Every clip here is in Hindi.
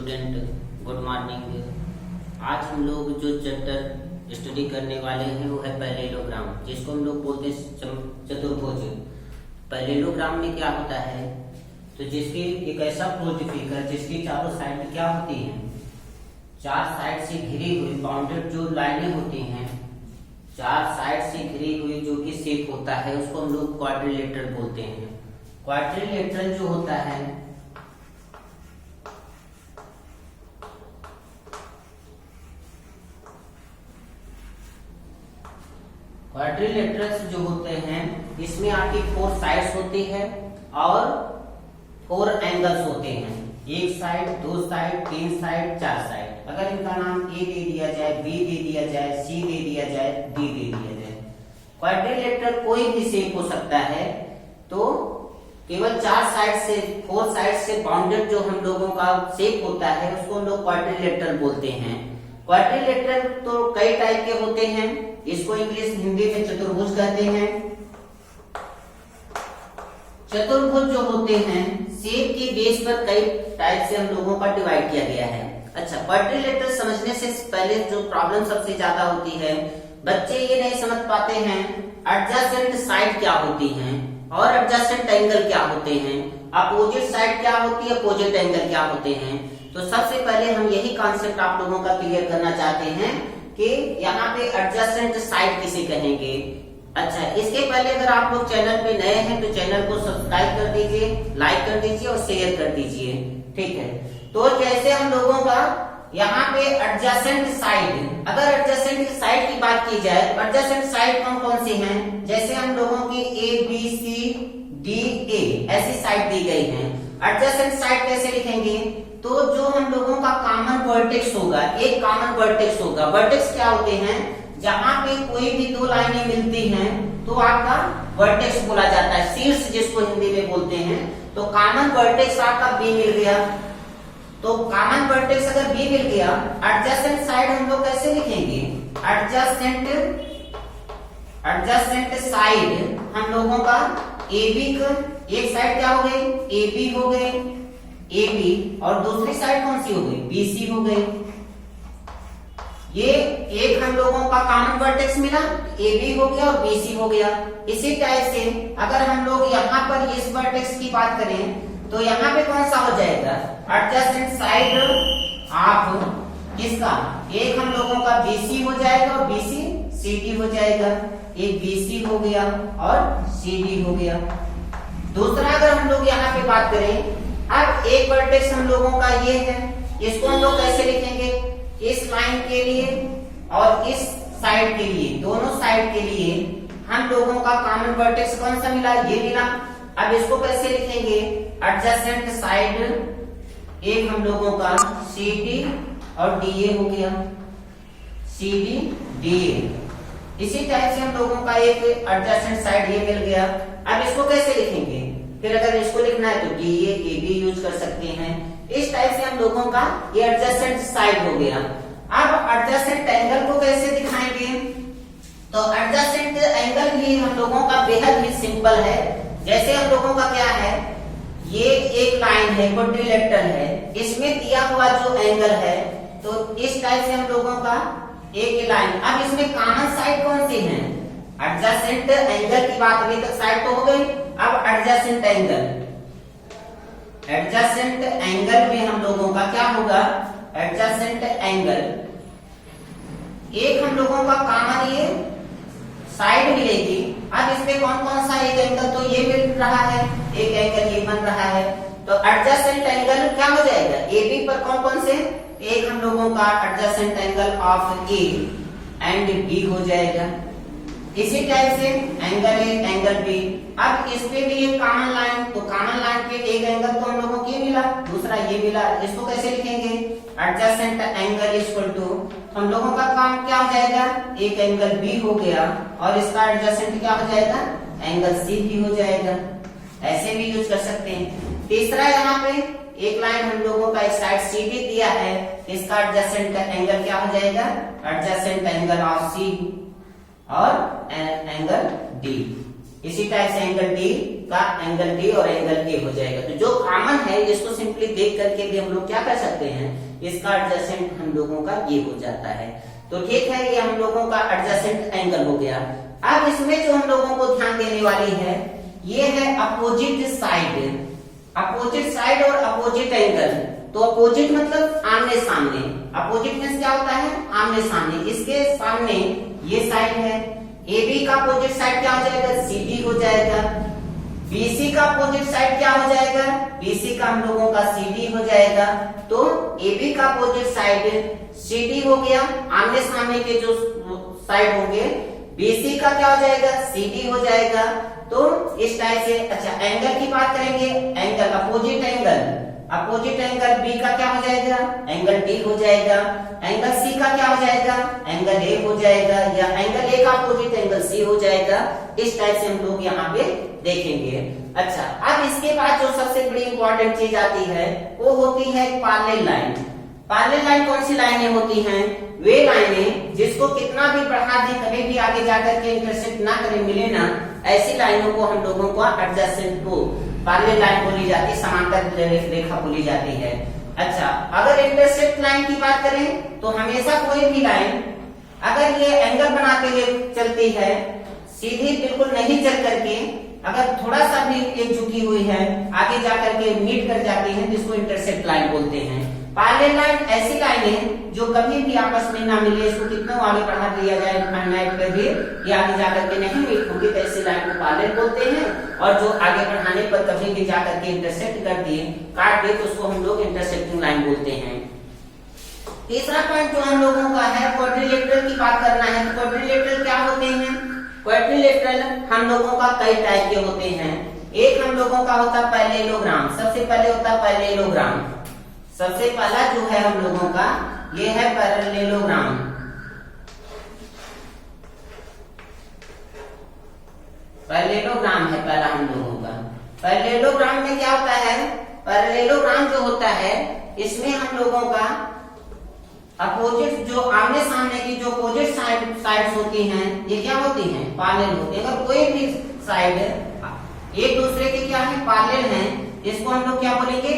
Student, good morning. आज हम लोग जो चैप्टर स्टडी करने वाले हैं वो है पैरेललोग्राम, जिसको हम लोग बोलते हैं चतुर्भुज। पैरेललोग्राम में क्या होता है, तो जिसकी एक ऐसा प्रोज फिगर जिसकी चारों साइड क्या होती हैं, चार साइड से घिरी हुई बाउंडेड जो लाइनें होती हैं, चार साइड से घिरी हुई जो कि शेप होता है, उसको हम लोग क्वाड्रिलेटरल बोलते हैं। क्वाड्रिलेटरल जो होता है क्वाड्रिलेटरल्स जो होते हैं इसमें आपकी 4 साइड्स होती है और 4 एंगल्स होते हैं, एक साइड, 2 साइड, 3 साइड, 4 साइड। अगर इनका नाम ए दे दिया जाए, बी दे दिया जाए, सी दे दिया जाए, डी दे दिया जाए। क्वाड्रिलेटरल कोई भी शेप हो सकता है, तो केवल 4 साइड से 4 साइड से बाउंडेड जो हम लोगों का शेप होता है उसको हम लोग क्वाड्रिलेटरल बोलते हैं। क्वाड्रिलेटरल तो कई टाइप के होते हैं, इसको इंग्लिश हिंदी में चतुर्भुज कहते हैं। चतुर्भुज जो होते हैं शेप के बेस पर कई टाइप से हम लोगों का डिवाइड किया गया है। अच्छा, क्वाड्रिलेटरल समझने से पहले जो प्रॉब्लम सबसे ज्यादा होती है, बच्चे ये नहीं समझ पाते हैं एडजेसेंट साइड क्या होती हैं और एडजेसेंट एंगल क्या होते हैं, अपोजिट साइड क्या होती है, अपोजिट एंगल क्या होते हैं। तो सबसे पहले हम यही कॉन्सेप्ट आप लोगों का क्लियर करना चाहते हैं कि यहाँ पे एडजेसेंट साइड किसे कहेंगे। अच्छा, इसके पहले अगर आप लोग चैनल पे नए हैं तो चैनल को सब्सक्राइब कर दीजिए, लाइक कर दीजिए और शेयर कर दीजिए, ठीक है। तो जैसे हम लोगों का यहाँ पे एडजेसेंट साइड, अगर एडजेसेंट साइड की बात की जाए, एडजेसेंट साइड कौन कौन सी हैं, जैसे हम लोगों की ए बी सी डी ए ऐसी साइड दी गई हैं। एडजेसेंट साइड कैसे लिखेंगे, तो जो हम लोगों का कॉमन वर्टेक्स होगा, एक कॉमन वर्टेक्स होगा। वर्टेक्स क्या होते हैं, जहां पे कोई भी दो लाइनें मिलती हैं तो आपका वर्टेक्स बोला जाता है, शीर्ष जिसको हिंदी में बोलते हैं। तो कॉमन वर्टेक्स आपका बी मिल गया, तो कॉमन वर्टेक्स अगर बी मिल गया, एडजेसेंट साइड हम लोग कैसे लिखेंगे, एडजेसेंट साइड हम लोगों का ए बी का एक साइड क्या हो गई, ए बी हो गई, ए बी, और दूसरी साइड कौन सी हो गई, बी सी हो गई। ये एक हम लोगों का कॉमन वर्टेक्स मिला, ए बी हो गया और बी सी हो गया। इसी टाइप से अगर हम लोग यहाँ पर इस वर्टेक्स की बात करें तो यहाँ पे कौन सा हो जाएगा, एडजेसेंट साइड ऑफ किसका, एक हम लोगों का बी सी हो जाएगा और बी सी सी डी हो जाएगा। एक बी सी हो गया और सी डी हो गया। दूसरा अगर हम लोग यहाँ पे बात करें, अब एक वर्टेक्स हम लोगों का ये है, इसको हम लोग कैसे लिखेंगे, इस लाइन के लिए और इस साइड के लिए, दोनों साइड के लिए हम लोगों का कॉमन वर्टेक्स कौन सा मिला, ये मिला। अब इसको कैसे लिखेंगे, एडजेसेंट साइड एक हम लोगों का सी डी और डी ए हो गया, सी डी डी ए। इसी टाइप से हम लोगों का एक एडजेसेंट साइड ये मिल गया। अब इसको कैसे लिखेंगे, फिर अगर इसको लिखना है तो डी ए बी यूज कर सकते हैं। इस टाइप से हम लोगों का ये एडजेसेंट साइड हो गया। अब एडजेसेंट एंगल को कैसे दिखाएंगे, तो एडजेसेंट एंगल भी हम लोगों का बेहद ही सिंपल है। जैसे हम लोगों का क्या है, ये एक लाइन है, क्वाड्रिलेटरल है, इसमें दिया हुआ जो एंगल है, तो इस टाइप से हम लोगों का एक लाइन। अब इसमें कॉमन साइड कौन सी है, एडजेसेंट एंगल की बात अभी तक साइड तो हो गई। अब एडजेसेंट एंगल, एडजेसेंट एंगल में हम लोगों का क्या होगा, एडजेसेंट एंगल एक हम लोगों का कॉमन ये साइड मिलेगी। अब इसमें कौन कौन सा एक एंगल, तो ये मिल रहा है, एक एंगल ये बन रहा है, तो एडजेसेंट एंगल क्या हो जाएगा, ए बी पर कौन कौन से, एक हम लोगों का adjacent angle of A and B हो जाएगा। इसी टाइप से एंगल ए एंगल बी। अब इस पे भी एक कॉमन लाइन, तो कॉमन लाइन पे एक एंगल तो हम लोगों को ये मिला, दूसरा ये मिला। इसको कैसे लिखेंगे, एडजेसेंट एंगल इक्वल टू हम लोगों का काम क्या हो जाएगा, एक एंगल बी हो गया और इसका एडजेसेंट क्या हो जाएगा, एंगल सी भी हो जाएगा। ऐसे भी यूज कर सकते हैं। तीसरा यहाँ पे एक लाइन हम लोगों का एक साइड सी डी दिया है, इसका एडजेसेंट एंगल क्या हो जाएगा, एडजेसेंट एंगल ऑफ सी और एंगल डी। इसी टाइप से एंगल डी का एंगल डी और एंगल ए हो जाएगा। तो जो कॉमन है इसको सिंपली देख करके भी हम लोग क्या कर सकते हैं, इसका एडजेसेंट हम लोगों का ये हो जाता है। तो ठीक है, ये हम लोगों का एडजेसेंट एंगल हो गया। अब इसमें जो हम लोगों को ध्यान देने वाली है ये है अपोजिट साइड। अपोजिट साइड और अपोजिट एंगल। तो अपोजिट मतलब आमने सामने, अपोजिट मींस क्या होता है, आमने सामने। इसके सामने ये साइड है, AB का अपोजिट साइड क्या हो जाएगा, CD हो जाएगा। BC का अपोजिट साइड क्या हो जाएगा, BC का हम लोगों का CD हो जाएगा। तो AB का अपोजिट साइड CD हो गया, आमने सामने के जो साइड होंगे। BC का क्या हो जाएगा, CD हो जाएगा। तो इस टाइप से। अच्छा, एंगल की बात करेंगे, angle opposite angle, opposite angle B का क्या हो जाएगा, एंगल D हो जाएगा। एंगल C का क्या हो जाएगा, एंगल A हो जाएगा, या एंगल A का अपोजिट एंगल C हो जाएगा। इस टाइप से हम लोग यहाँ पे देखेंगे। अच्छा, अब इसके बाद जो सबसे बड़ी इंपॉर्टेंट चीज आती है वो होती है पैरेलल लाइन। पैरेलल लाइन कौन सी लाइनें होती हैं, वे लाइनें जिसको कितना भी बढ़ा दे कभी भी आगे जाकर के इंटरसेक्ट ना करे, मिले ना, ऐसी लाइनों को हम लोगों को एडजेसेंट को पैरेलल लाइन बोली जाती है, समांतर रेखा बोली जाती है। अच्छा, अगर इंटरसेक्ट लाइन की बात करें तो हमेशा कोई भी लाइन अगर ये एंगल बनाते हुए चलती है, सीधी बिल्कुल नहीं चल करके अगर थोड़ा सा भी एक झुकी हुई है, आगे जाकर के मीट कर जाती है, जिसको इंटरसेक्ट लाइन बोलते हैं। पैरेलल लाइन ऐसी लाइन है जो कभी भी आपस में ना मिले, इसको कितना आगे बढ़ा दिया जाए पे भी ये आगे जाकर के नहीं मीट होगी, तो ऐसी लाइन को पैरेलल बोलते हैं। और जो आगे बढ़ाने पर कभी भी जाकर के इंटरसेक्ट कर दिए, काट दिए, तो उसको हम लोग इंटरसेक्टिंग लाइन बोलते हैं। तीसरा पॉइंट जो हम लोगों का है, क्वाड्रिलेटरल की बात करना है। तो क्वाड्रिलेटरल क्या होते हैं, क्वाड्रिलेटरल हम लोगों का कई टाइप के होते हैं। एक हम लोगों का होता है पैरेललोग्राम। सबसे पहले होता है पैरेललोग्राम। सबसे पहला जो है हम लोगों का ये है पैरेललोग्राम। पैरेललोग्राम है पहला हम लोगों का। पैरेललोग्राम में क्या होता है, पैरेललोग्राम जो होता है इसमें हम लोगों का अपोजिट जो आमने सामने की जो अपोजिट साइड्स होती हैं, ये क्या होती हैं, पैरेलल होती है। अगर कोई भी साइड एक दूसरे के क्या है, पैरेलल हैं, इसको हम लोग क्या बोलेंगे,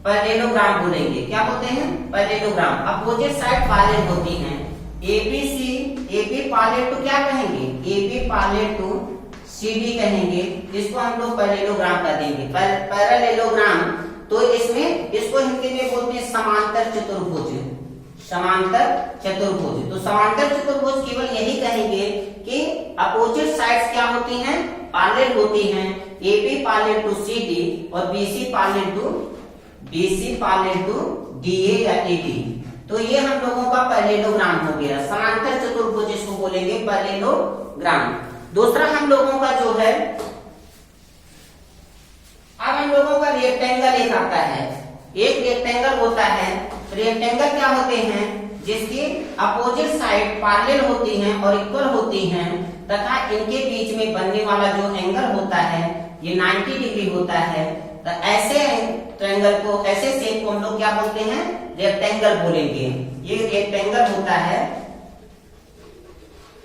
पैरेललोग्राम बोलेंगे। क्या बोलते हैं, पैरेललोग्राम। अपोजिट साइड पैरेलल होती हैं। ABC, AB पैरेलल टू क्या कहेंगे, AB पैरेलल टू CD कहेंगे, इसको हम लोग पैरेललोग्राम कर देंगे। पैरेललोग्राम। तो इसमें इसको हिंदी में बोलते हैं समांतर चतुर्भुज। समांतर चतुर्भुज। तो समांतर चतुर्भुज केवल यही कहेंगे कि अपोजिट साइड्स क्या होती हैं, पैरेलल होती हैं। AB पैरेलल टू CD और BC पैरेलल टू DA या AD। तो ये हम लोगों का पैरेललोग्राम हो गया। समांतर चतुर्भुज इसको बोलेंगे पैरेललोग्राम। दूसरा हम लोगों का जो है, अब हम लोगों का रेक्टेंगल एक आता है। एक रेक्टेंगल होता है। रेक्टेंगल क्या होते हैं, जिसकी अपोजिट साइड पैरेलल होती हैं और इक्वल होती हैं, तथा इनके बीच में बनने वाला जो एंगल होता है ये 90 डिग्री होता है। तो ऐसे ट्रायंगल को, ऐसे शेप को हम लोग क्या बोलते हैं, रेक्टेंगल बोलेंगे। ये रेक्टेंगल होता है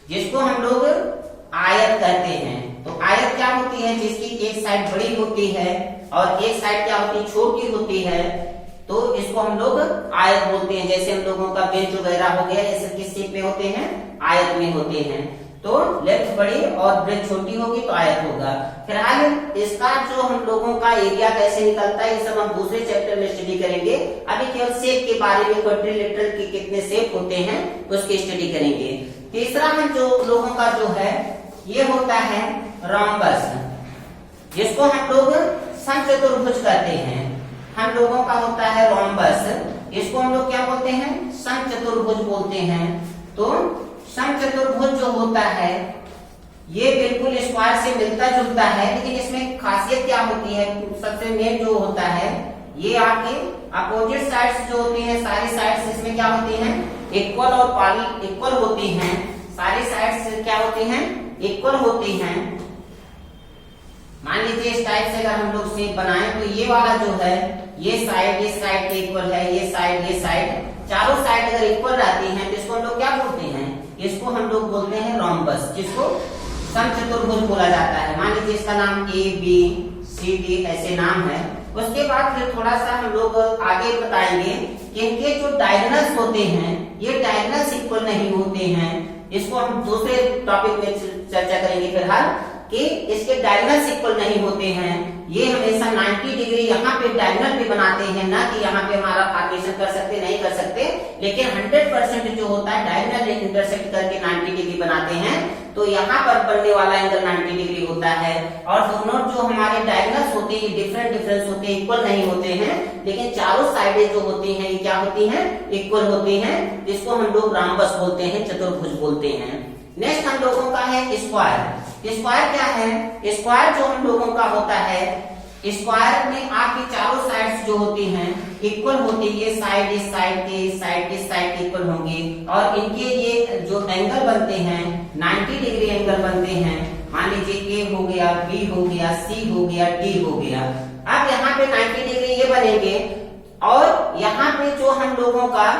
जिसको हम लोग आयत कहते हैं। तो आयत क्या होती है, जिसकी एक साइड बड़ी होती है और एक साइड क्या होती है, छोटी होती है। तो इसको हम लोग आयत बोलते हैं। जैसे हम लोगों का बेंच वगैरह हो गया, ये सब किस शेप में होते हैं, आयत में होते हैं। तो लेंथ बड़ी और ब्रेथ छोटी होगी तो आयत होगा। फिलहाल इसका जो हम लोगों का एरिया कैसे निकलता है, ये सब हम दूसरे चैप्टर में स्टडी करेंगे। अभी केवल शेप के बारे में, क्वाड्रिलेटरल के कितने शेप होते हैं उसकी स्टडी करेंगे। तीसरा हम जो लोगों का जो है ये होता है रोम्बस, जिसको हम लोग समचतुर्भुज कहते हैं। हम लोगों का होता है रोम्बस, इसको हम लोग क्या बोलते हैं, समचतुर्भुज बोलते हैं। तो समचतुर्भुज जो होता है ये बिल्कुल स्क्वायर से मिलता जुलता है, लेकिन इसमें खासियत क्या होती है, सबसे मेन जो होता है, ये आपके अपोजिट साइड्स जो होती हैं, सारी साइड्स इसमें क्या होती हैं, इक्वल और पैरेलल इक्वल होती हैं। सारी साइड्स क्या होती हैं, इक्वल होती हैं। मान लीजिए इस टाइप से अगर हम लोग शेप बनाएं तो ये वाला जो है, ये साइड इस साइड के इक्वल है, ये साइड, चारों साइड अगर इक्वल रहती हैं तो इसको हम लोग क्या बोलते हैं, इसको हम लोग बोलते हैं रोम्बस, जिसको समचतुर्भुज बोला जाता है। मान लीजिए इसका नाम ए बी सी डी ऐसे नाम है। उसके बाद फिर थोड़ा सा हम लोग आगे बताएंगे कि इनके जो डायगोनल्स होते हैं ये डायगोनल्स इक्वल नहीं होते हैं। इसको हम दूसरे टॉपिक में चर्चा करेंगे फिलहाल कि इसके डायगोनल्स इक्वल नहीं होते हैं। ये हमेशा 90 डिग्री यहाँ पे डायगोनल पे बनाते हैं, ना कि यहाँ पे हमारा फॉर्मेशन कर सकते नहीं कर सकते, लेकिन 100% जो होता है डायगोनल इंटरसेक्ट करके 90 डिग्री बनाते हैं। तो यहाँ पर बनने वाला एंगल 90 डिग्री होता है। और दोनों जो हमारे डायगोनल्स होते हैं डिफरेंस होते हैं, इक्वल नहीं होते हैं, लेकिन चारों साइडें जो होती हैं ये क्या होती हैं, इक्वल होती हैं। इसको हम लोग राम्बस बोलते हैं, चतुर्भुज बोलते हैं। नेक्स्ट हम लोगों का है स्क्वायर। स्क्वायर क्या है? स्क्वायर जो हम लोगों का होता है, स्क्वायर में आपकी चारों साइड्स जो होती हैं इक्वल होती है। ये साइड इस साइड के, साइड इस साइड के इक्वल होंगे और इनके ये जो एंगल बनते हैं 90 डिग्री एंगल बनते हैं। मान लीजिए ए हो गया, बी हो गया, सी हो गया, डी हो गया। अब यहाँ पे 90 डिग्री ये बनेंगे और यहाँ पे जो हम लोगों का,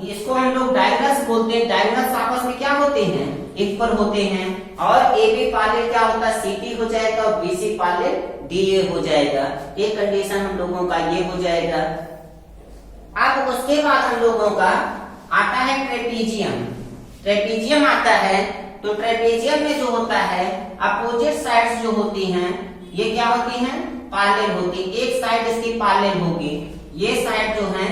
इसको हम लोग डायगोनल्स बोलते हैं। डायगोनल्स आपस में क्या होते हैं, इक्वल होते हैं। और ए बी पैरेलल क्या होता है, सी डी हो जाएगा और B C parallel D A हो जाएगा। ये कंडीशन हम लोगों का ये हो जाएगा। अब उसके बाद हम लोगों का आता है ट्रेपीजियम। ट्रेपीजियम आता है तो ट्रेपीजियम में जो होता है अपोजिट साइड्स जो होती हैं ये क्या होती हैं, पैरेलल होती। एक साइड इसकी पैरेलल होगी, ये साइड जो है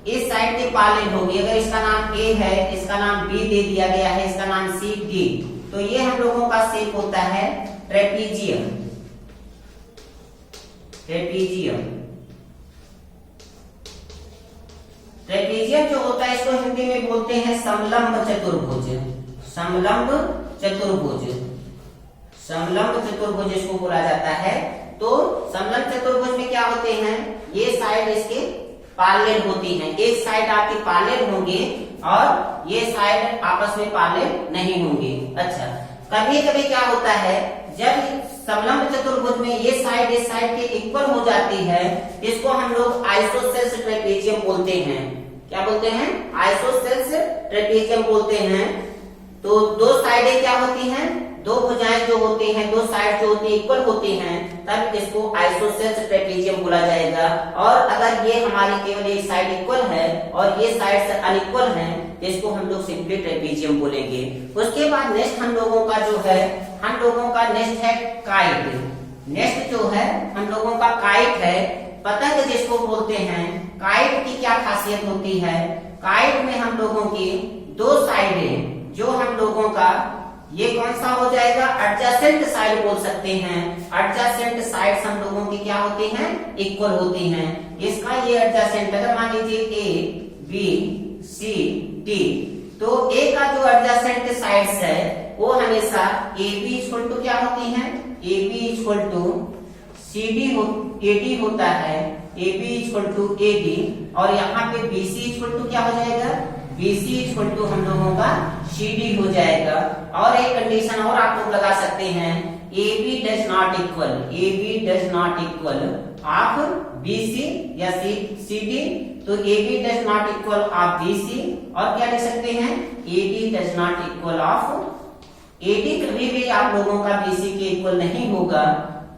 इस साइड के पैरेलल होगी। अगर इसका नाम ए है, इसका नाम बी दे दिया गया है, इसका नाम सी डी, तो ये हम लोगों का शेप होता है ट्रेपीजियम। ट्रेपीजियम ट्रेपीजियम जो होता है इसको हिंदी में बोलते हैं समलंब चतुर्भुज। समलंब चतुर्भुज, समलंब चतुर्भुज इसको बोला जाता है। तो समलंब चतुर्भुज में क्या होते हैं, ये साइड इसके पैरेलल होती हैं। एक साइड आपकी पैरेलल होंगे और ये साइड आपस में पैरेलल नहीं होंगे। अच्छा, कभी कभी क्या होता है जब समलंब चतुर्भुज में ये साइड इस साइड के इक्वल हो जाती है, इसको हम लोग आइसोसेल्स ट्रेपीजियम बोलते हैं। क्या बोलते हैं, आइसोसेल्स ट्रेपीजियम बोलते हैं। तो दो साइडें क्या होती हैं, दो भुजाएं जो होती हैं, दो साइड जो होती है इक्वल होती हैं, तब इसको आइसोसेल्स ट्रेपीजियम बोला जाएगा। और अगर ये हमारी केवल एक साइड इक्वल है और ये साइड से अनइक्वल है, इसको हम लोग सिंपली ट्रेपीजियम बोलेंगे। उसके बाद नेक्स्ट हम लोगों का जो है, हम लोगों का नेक्स्ट है काइट। नेक्स्ट जो है हम लोगों का काइट है, पतंग जिसको बोलते हैं। काइट की क्या खासियत होती है, काइट में हम लोगों की दो साइडें जो हम लोगों का, ये कौन सा हो जाएगा, एडजेसेंट साइड बोल सकते हैं। एडजेसेंट साइड्स हम लोगों की क्या होती हैं, इक्वल होती हैं। इसका ये एडजेसेंट, अगर मान लीजिए ए बी सी डी, तो ए का जो एडजेसेंट साइड्स है वो हमेशा ए बी इक्वल टू क्या होती हैं, A B equal to C D A D होता है, A B equal to A D. और यहाँ पे बी सी इक्वल टू क्या हो जाएगा, BC इक्वल टू हम लोगों का CD हो जाएगा। और एक कंडीशन और आप लोग लगा सकते हैं, AB does not equal, AB does not equal of BC या CD, तो AB does not equal of BC। और क्या लिख सकते हैं, AD does not equal of AD। कभी भी आप लोगों का BC के इक्वल नहीं होगा,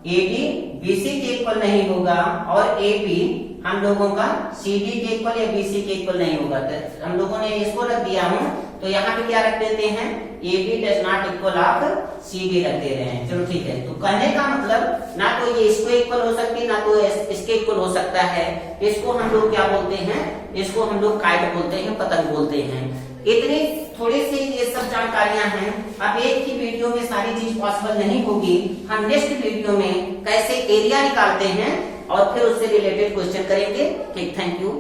AD BC के इक्वल नहीं होगा और AB हम लोगों का CD के इक्वल या BC के इक्वल नहीं होगा। तो हम लोगों ने इसको रख दिया हूं, तो यहाँ पे क्या रख देते हैं, AB does not equal of CD रख दे रहे हैं। चलो ठीक है, तो कहने का मतलब ना तो ये इसको इक्वल हो सकती है ना तो इसके इक्वल हो सकता है। इसको हम लोग क्या बोलते हैं, इसको हम लोग काइट बोलते हैं, पतंग बोलते हैं। इतनी थोड़ी सी ये सब जानकारियां हैं। अब एक ही वीडियो में सारी चीज पॉसिबल नहीं होगी। हम नेक्स्ट वीडियो में कैसे एरिया निकालते हैं और फिर उससे रिलेटेड क्वेश्चन करेंगे। ठीक, थैंक यू।